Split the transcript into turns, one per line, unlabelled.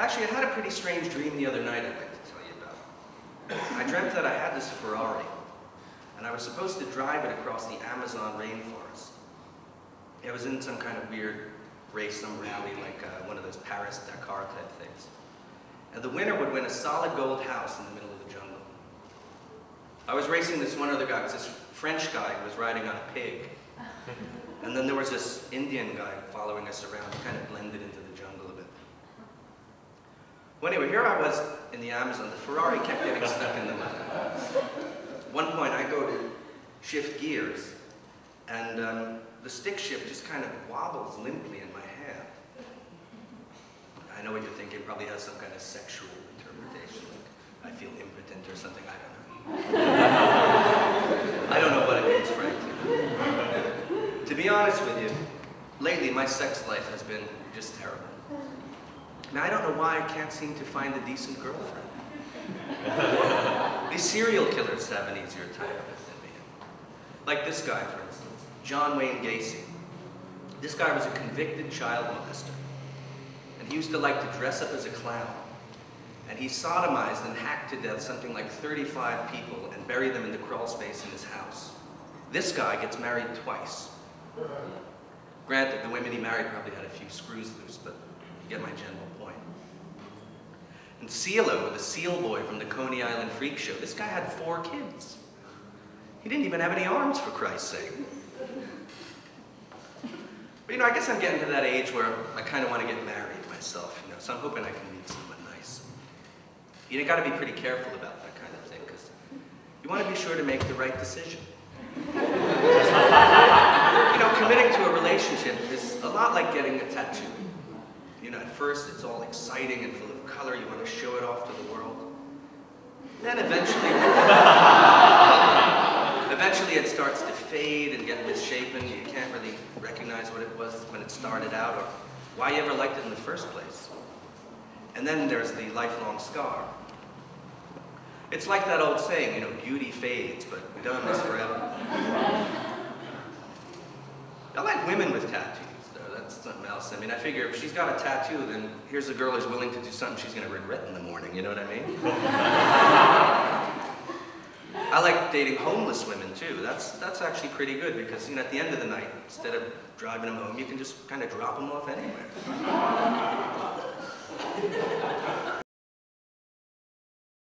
Actually, I had a pretty strange dream the other night I'd like to tell you about. I dreamt that I had this Ferrari, and I was supposed to drive it across the Amazon rainforest. It was in some kind of weird race, some rally, like one of those Paris-Dakar type things. And the winner would win a solid gold house in the middle of the jungle. I was racing this one other guy, it was this French guy who was riding on a pig. And then there was this Indian guy following us around, kind of blended into the jungle a bit. Well, anyway, here I was in the Amazon. The Ferrari kept getting stuck in the mud. At one point, I go to shift gears, and the stick shift just kind of wobbles limply in my hand. I know what you're thinking. It probably has some kind of sexual interpretation, like I feel impotent or something. I don't know. I don't know what it means, frankly. To be honest with you, lately my sex life has been just terrible. Now, I don't know why I can't seem to find a decent girlfriend. These serial killers have an easier time of it than me. Like this guy, for instance, John Wayne Gacy. This guy was a convicted child molester. And he used to like to dress up as a clown. And he sodomized and hacked to death something like 35 people and buried them in the crawl space in his house. This guy gets married twice. Granted, the women he married probably had a few screws loose, but you get my general point. And CeeLo, the seal boy from the Coney Island Freak Show, this guy had 4 kids. He didn't even have any arms, for Christ's sake. But, you know, I guess I'm getting to that age where I kind of want to get married myself, you know, so I'm hoping I can meet someone nice. You got to be pretty careful about that kind of thing, because you want to be sure to make the right decision. You know, committing to a relationship is a lot like getting a tattoo. You know, at first it's all exciting and full of color, you want to show it off to the world. Then eventually it starts to fade and get misshapen. You can't really recognize what it was when it started out or why you ever liked it in the first place. And then there's the lifelong scar. It's like that old saying, you know, beauty fades, but dumb is forever. I like women with tattoos, though. That's something else. I mean, I figure if she's got a tattoo, then here's a girl who's willing to do something she's going to regret in the morning, you know what I mean? I like dating homeless women, too. That's actually pretty good because, you know, at the end of the night, instead of driving them home, you can just kind of drop them off anywhere.